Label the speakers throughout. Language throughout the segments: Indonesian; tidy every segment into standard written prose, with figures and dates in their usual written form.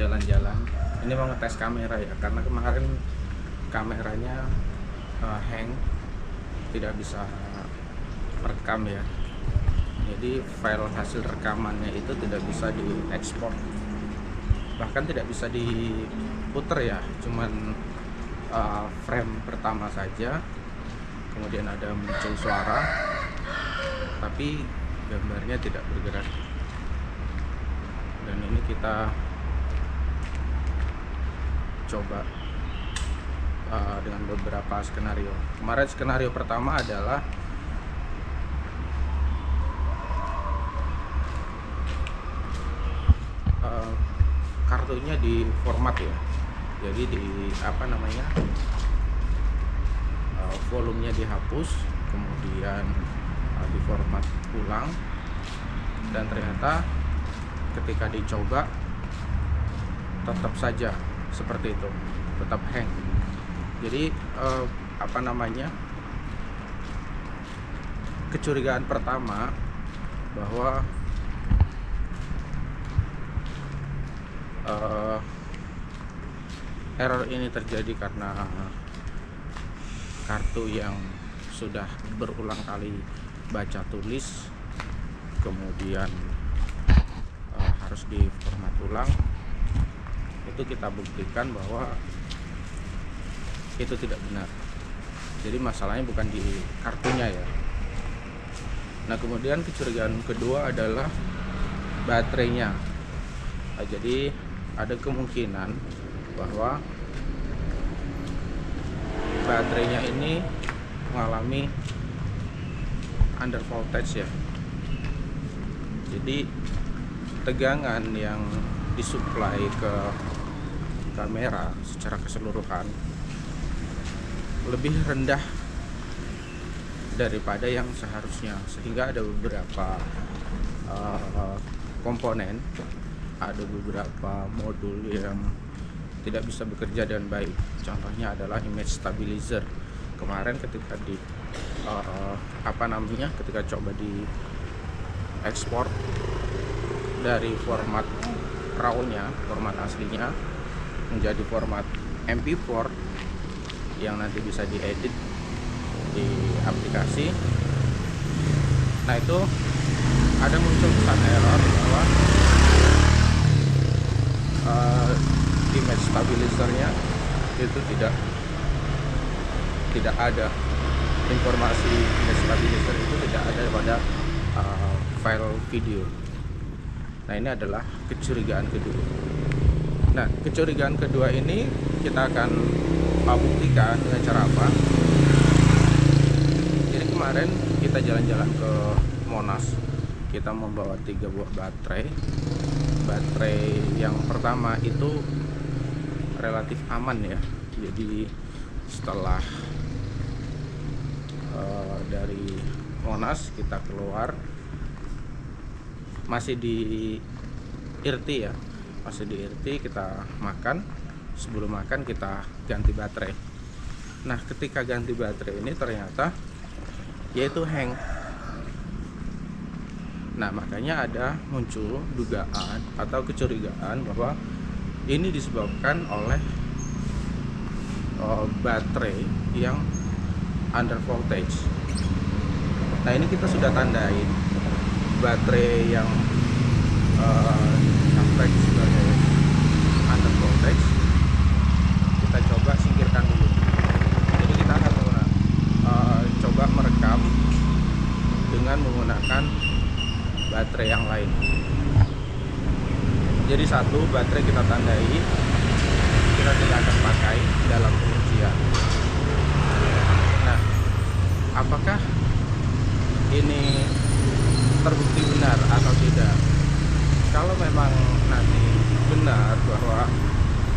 Speaker 1: jalan-jalan. Ini mau ngetes kamera ya, karena kemarin kameranya hang, tidak bisa merekam ya. Jadi file hasil rekamannya itu tidak bisa diekspor, bahkan tidak bisa diputer ya, cuman frame pertama saja, kemudian ada muncul suara tapi gambarnya tidak bergerak. Dan ini kita coba dengan beberapa skenario. Kemarin skenario pertama adalah kartunya di format ya, jadi di volumenya dihapus, kemudian di format ulang, dan ternyata ketika dicoba tetap saja seperti itu, tetap hang. Jadi kecurigaan pertama bahwa error ini terjadi karena kartu yang sudah berulang kali baca tulis, kemudian harus di format ulang. Itu kita buktikan bahwa itu tidak benar. Jadi masalahnya bukan di kartunya ya. Nah, kemudian kecurigaan kedua adalah baterainya. Nah, jadi ada kemungkinan bahwa baterainya ini mengalami under voltage ya. Jadi tegangan yang disuplai ke kamera secara keseluruhan lebih rendah daripada yang seharusnya, sehingga ada beberapa komponen, ada beberapa modul yang tidak bisa bekerja dengan baik. Contohnya adalah image stabilizer. Kemarin ketika ketika coba di ekspor dari format RAW-nya, format aslinya, menjadi format MP4 yang nanti bisa diedit di aplikasi. Nah, itu ada muncul pesan error bahwa image stabilizernya itu tidak ada, informasi image stabilizer itu tidak ada pada file video. Nah, ini adalah kecurigaan kedua. Nah, kecurigaan kedua ini kita akan buktikan dengan cara apa? Jadi kemarin kita jalan-jalan ke Monas, kita membawa 3 buah baterai. Baterai yang pertama itu relatif aman ya. Jadi setelah dari Monas kita keluar, masih di Irti ya, masih di Irti, kita makan. Sebelum makan kita ganti baterai. Nah, ketika ganti baterai ini ternyata yaitu hang. Nah, makanya ada muncul dugaan atau kecurigaan bahwa ini disebabkan oleh baterai yang under voltage. Nah, ini kita sudah tandain baterai yang sampai sebenarnya under voltage. Kita coba singkirkan dulu. Jadi kita akan coba merekam dengan menggunakan baterai yang lain. Jadi satu baterai kita tandai, kita tidak akan pakai dalam pengujian. Nah, apakah ini terbukti benar atau tidak? Kalau memang nanti benar bahwa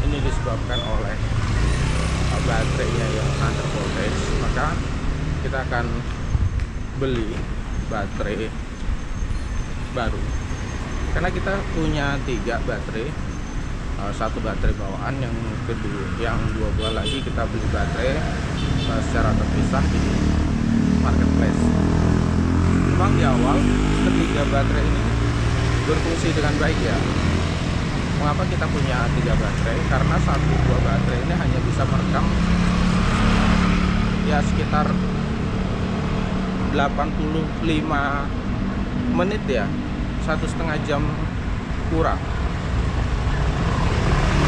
Speaker 1: ini disebabkan oleh baterainya yang under voltage, maka kita akan beli baterai baru. Karena kita punya 3 baterai, satu baterai bawaan, yang dua buah lagi kita beli baterai secara terpisah di marketplace. Memang di awal ketiga baterai ini berfungsi dengan baik ya, Mengapa kita punya 3 baterai? Karena satu buah baterai ini hanya bisa merekam ya sekitar 85 menit ya, 1,5 jam kurang.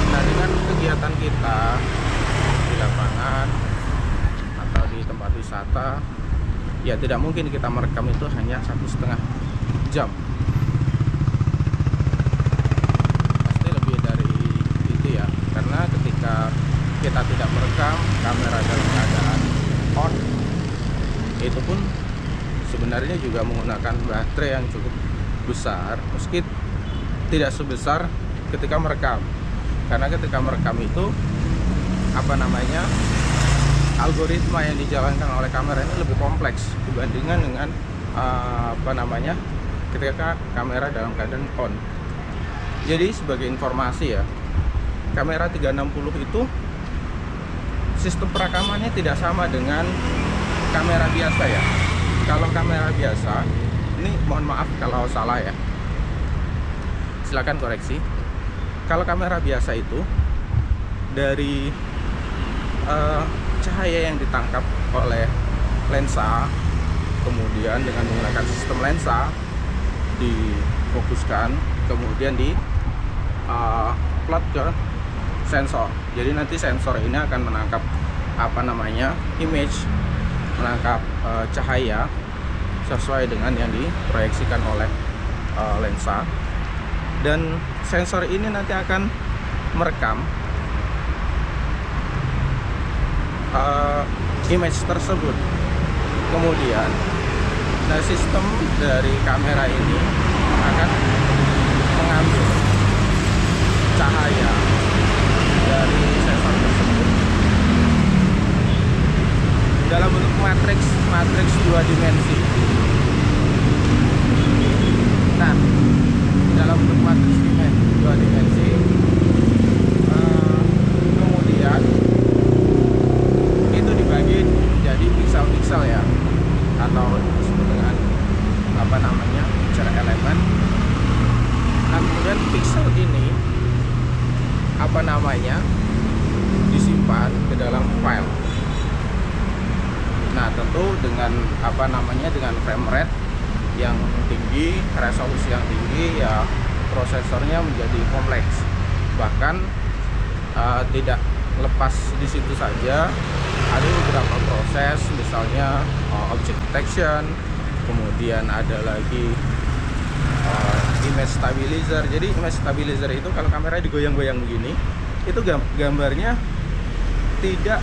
Speaker 1: Nah, dengan kegiatan kita di lapangan atau di tempat wisata, ya tidak mungkin kita merekam itu hanya 1,5 jam. Pasti lebih dari itu ya, karena ketika kita tidak merekam, kamera dalam keadaan on, itu pun sebenarnya juga menggunakan baterai yang cukup besar, meski tidak sebesar ketika merekam. Karena ketika merekam itu algoritma yang dijalankan oleh kamera ini lebih kompleks dibandingkan dengan ketika kamera dalam keadaan on. Jadi sebagai informasi ya, kamera 360 itu sistem perekamannya tidak sama dengan kamera biasa ya. Kalau kamera biasa, ini mohon maaf kalau salah ya, silakan koreksi. Kalau kamera biasa itu dari cahaya yang ditangkap oleh lensa, kemudian dengan menggunakan sistem lensa difokuskan, kemudian di plot ke sensor. Jadi nanti sensor ini akan menangkap image, menangkap cahaya sesuai dengan yang diproyeksikan oleh lensa, dan sensor ini nanti akan merekam image tersebut. Kemudian sistem dari kamera ini akan mengambil cahaya dari sensor tersebut dalam bentuk matriks 2 dimensi. Nah, dalam bentuk matriks 2 dimensi, kemudian itu dibagi menjadi piksel-piksel ya, atau disebut dengan picture element. Nah, kemudian piksel ini disimpan ke dalam file. Nah, tentu dengan dengan frame rate yang tinggi, resolusi yang tinggi ya, prosesornya menjadi kompleks. Bahkan tidak lepas di situ saja, ada beberapa proses, misalnya object detection, kemudian ada lagi image stabilizer. Jadi image stabilizer itu kalau kamera digoyang-goyang begini, itu gambarnya tidak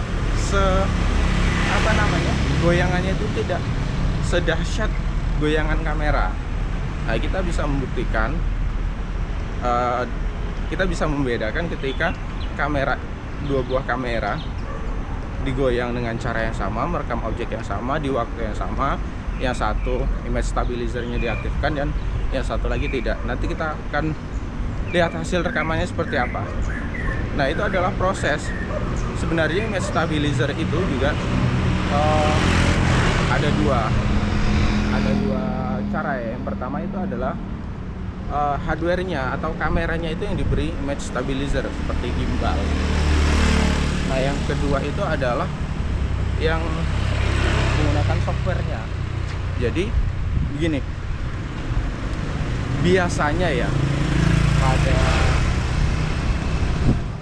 Speaker 1: goyangannya itu tidak sedahsyat goyangan kamera. Nah, kita bisa membuktikan, kita bisa membedakan ketika dua buah kamera digoyang dengan cara yang sama, merekam objek yang sama di waktu yang sama. Yang satu image stabilizernya diaktifkan dan yang satu lagi tidak. Nanti kita akan lihat hasil rekamannya seperti apa. Nah, itu adalah proses. Sebenarnya image stabilizer itu juga ada dua cara ya. Yang pertama itu adalah hardware-nya atau kameranya itu yang diberi image stabilizer seperti gimbal. Nah, yang kedua itu adalah yang menggunakan software-nya. Jadi begini, biasanya ya pada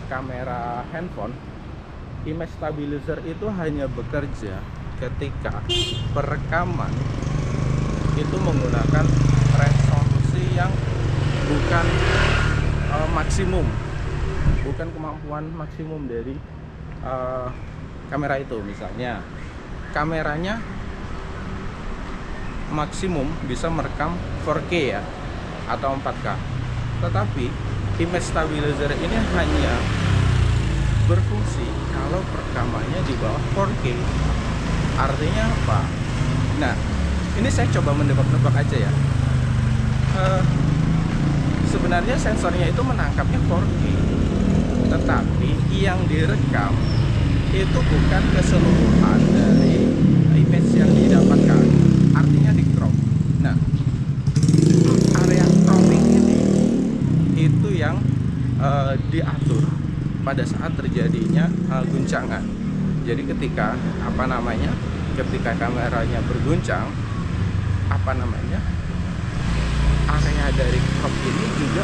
Speaker 1: kamera handphone, image stabilizer itu hanya bekerja ketika perekaman itu menggunakan resolusi yang bukan maksimum, bukan kemampuan maksimum dari kamera itu. Misalnya kameranya maksimum bisa merekam 4K ya, atau 4K, tetapi image stabilizer ini hanya berfungsi kalau perekamannya di bawah 4K. Artinya apa? Nah, ini saya coba menebak-nebak aja ya. Sebenarnya sensornya itu menangkapnya 4K, tetapi yang direkam itu bukan keseluruhan dari image yang didapatkan, artinya di crop. Nah, area cropping ini itu yang diatur pada saat terjadinya guncangan. Jadi ketika ketika kameranya berguncang, area dari crop ini juga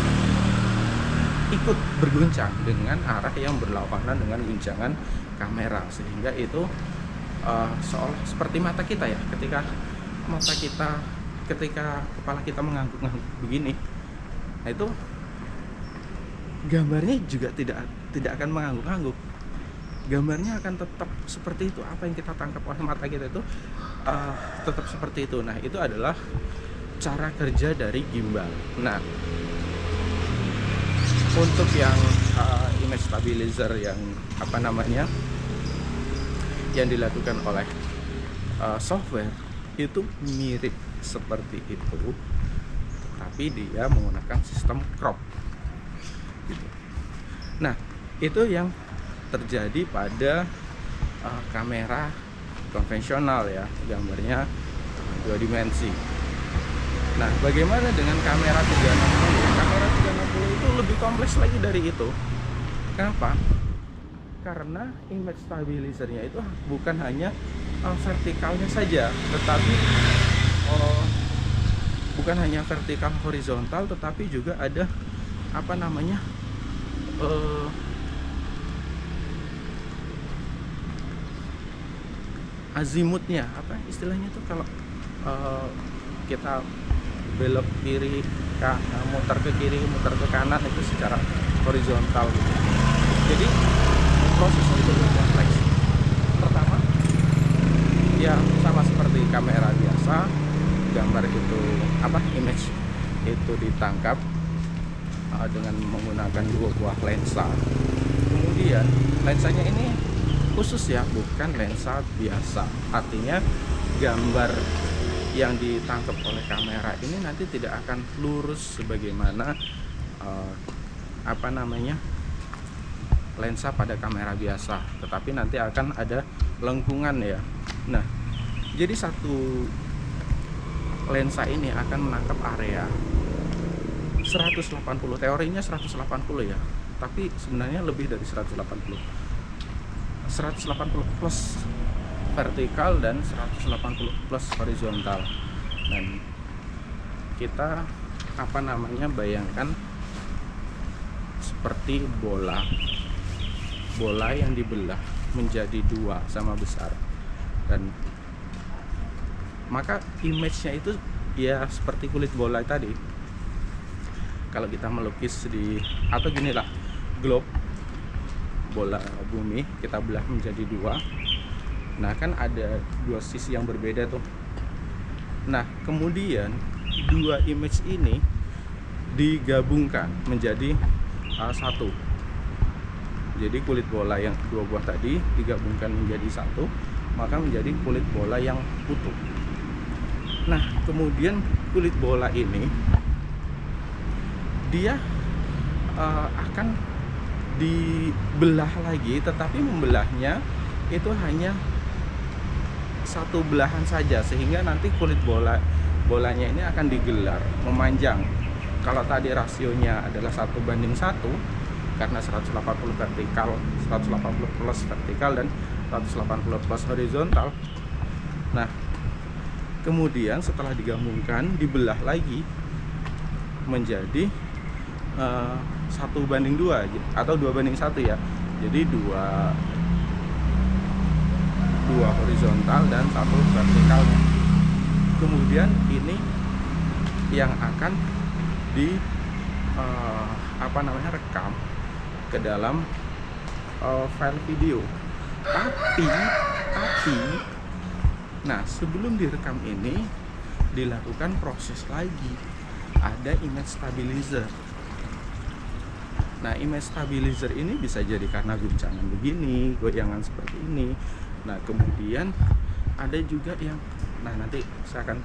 Speaker 1: ikut berguncang dengan arah yang berlawanan dengan guncangan kamera, sehingga itu seolah seperti mata kita ya, ketika kepala kita mengangguk-angguk begini, nah itu gambarnya juga tidak akan mengangguk-angguk, gambarnya akan tetap seperti itu. Apa yang kita tangkap oleh mata kita itu tetap seperti itu. Nah, itu adalah cara kerja dari gimbal. Nah, untuk yang image stabilizer yang yang dilakukan oleh software itu mirip seperti itu, tapi dia menggunakan sistem crop gitu. Nah, itu yang terjadi pada kamera konvensional ya, gambarnya 2 dimensi. Nah, bagaimana dengan kamera 360? Kamera 360 itu lebih kompleks lagi dari itu. Kenapa? Karena image stabilizer-nya itu bukan hanya vertikalnya saja, tetapi bukan hanya vertikal horizontal, tetapi juga ada azimutnya. Apa istilahnya tuh kalau kita belok kiri, muter ke kiri, muter ke kanan, itu secara horizontal gitu. Jadi prosesnya itu lebih kompleks. Pertama, ya sama seperti kamera biasa, gambar itu image itu ditangkap dengan menggunakan 2 buah lensa. Kemudian lensanya ini khusus ya, bukan lensa biasa. Artinya gambar yang ditangkap oleh kamera ini nanti tidak akan lurus sebagaimana lensa pada kamera biasa, tetapi nanti akan ada lengkungan ya. Nah, jadi satu lensa ini akan menangkap area 180, teorinya 180 ya, tapi sebenarnya lebih dari 180 plus vertikal dan 180 plus horizontal. Dan kita bayangkan seperti bola yang dibelah menjadi 2 sama besar, dan maka image-nya itu ya seperti kulit bola tadi. Kalau kita melukis atau ginilah, globe, bola bumi kita belah menjadi 2. Nah, kan ada 2 sisi yang berbeda tuh. Nah, kemudian 2 image ini digabungkan menjadi satu. Jadi kulit bola yang 2 buah tadi digabungkan menjadi satu, maka menjadi kulit bola yang utuh. Nah, kemudian kulit bola ini dia akan dibelah lagi, tetapi membelahnya itu hanya satu belahan saja, sehingga nanti kulit bolanya ini akan digelar, memanjang. Kalau tadi rasionya adalah 1:1, karena 180 vertikal, 180 plus vertikal, dan 180 plus horizontal. Nah, kemudian setelah digabungkan, dibelah lagi menjadi 1:2 atau 2:1 ya. Jadi dua horizontal dan 1 vertikalnya. Kemudian ini yang akan rekam ke dalam file video. Tapi nah, sebelum direkam ini dilakukan proses lagi, ada image stabilizer. Nah, image stabilizer ini bisa jadi karena guncangan begini, goyangan seperti ini. Nah, kemudian ada juga yang, nanti saya akan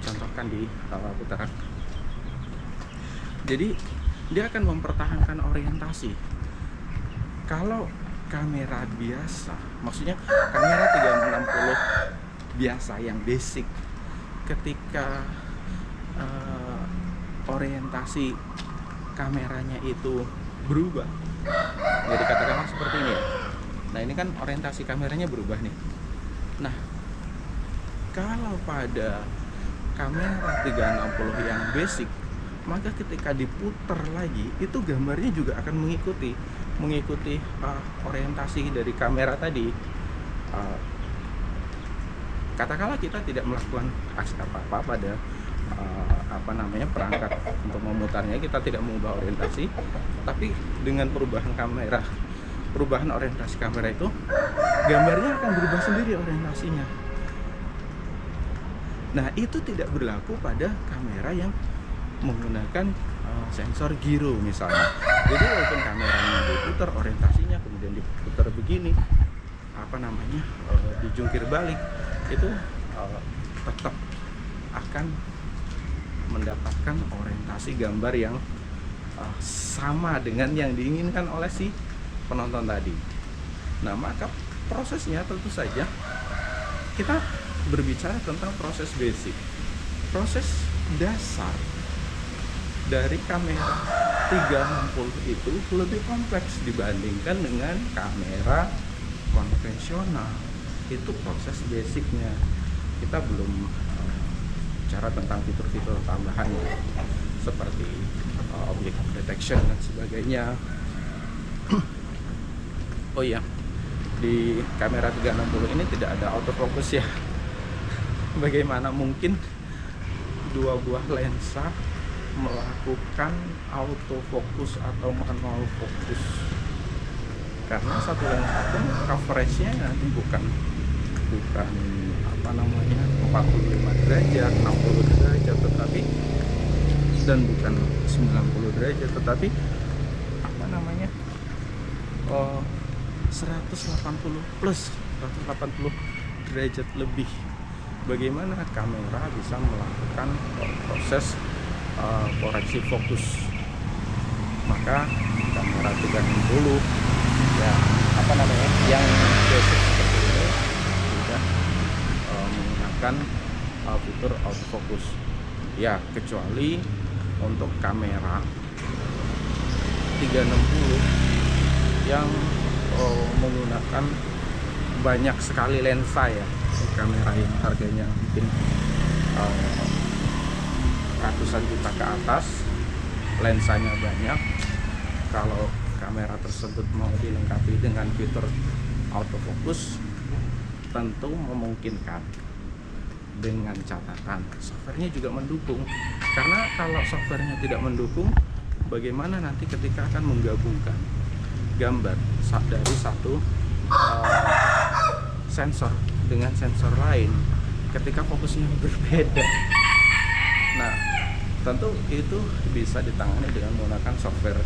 Speaker 1: contohkan di putaran. Jadi dia akan mempertahankan orientasi. Kalau kamera biasa, maksudnya kamera 360 biasa yang basic, ketika orientasi kameranya itu berubah. Jadi katakanlah seperti ini ya. Nah ini kan orientasi kameranya berubah nih. Nah kalau pada kamera 360 yang basic, maka ketika diputar lagi itu gambarnya juga akan mengikuti orientasi dari kamera tadi. Katakanlah kita tidak melakukan aksi apa-apa pada perangkat untuk memutarnya, kita tidak mengubah orientasi, tapi dengan perubahan orientasi kamera itu, gambarnya akan berubah sendiri orientasinya. Nah itu tidak berlaku pada kamera yang menggunakan sensor gyro misalnya. Jadi walaupun kameranya diputar orientasinya, kemudian diputar begini, dijungkir balik, itu tetap akan mendapatkan orientasi gambar yang sama dengan yang diinginkan oleh si penonton tadi. Nah maka prosesnya tentu saja kita berbicara tentang proses basic, proses dasar dari kamera 360 itu lebih kompleks dibandingkan dengan kamera konvensional. Itu proses basicnya. Kita belum bicara tentang fitur-fitur tambahan seperti object detection dan sebagainya. Oh iya, di kamera 360 ini tidak ada autofocus ya. Bagaimana mungkin dua buah lensa melakukan autofocus atau manual fokus? Karena satu lensa pun coveragenya nanti bukan 45 derajat, 60 derajat, tetapi dan bukan 90 derajat, tetapi 180 plus 180 derajat lebih. Bagaimana kamera bisa melakukan proses koreksi fokus? Maka kamera 360 yang basic seperti ini sudah menggunakan fitur autofocus ya, kecuali untuk kamera 360 yang menggunakan banyak sekali lensa ya, kamera yang harganya mungkin ratusan juta ke atas, lensanya banyak. Kalau kamera tersebut mau dilengkapi dengan fitur autofocus, tentu memungkinkan, dengan catatan softwarenya juga mendukung. Karena kalau softwarenya tidak mendukung, bagaimana nanti ketika akan menggabungkan gambar dari satu sensor dengan sensor lain ketika fokusnya berbeda? Nah tentu itu bisa ditangani dengan menggunakan software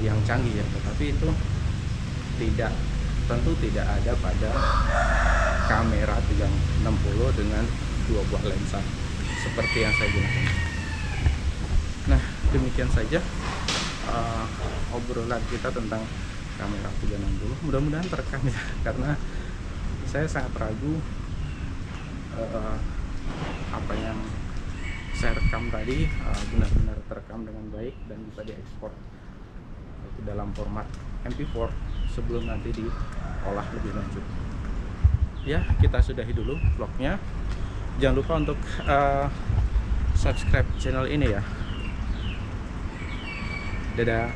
Speaker 1: yang canggih ya, tetapi itu tentu tidak ada pada kamera 360 dengan dua buah lensa seperti yang saya gunakan. Nah demikian saja obrolan kita tentang kamera 360. Mudah-mudahan terekam ya, karena saya sangat ragu apa yang saya rekam tadi benar-benar terekam dengan baik dan bisa diekspor ke dalam format MP4 sebelum nanti diolah lebih lanjut. Ya, kita sudahi dulu vlognya. Jangan lupa untuk subscribe channel ini ya. Dadah.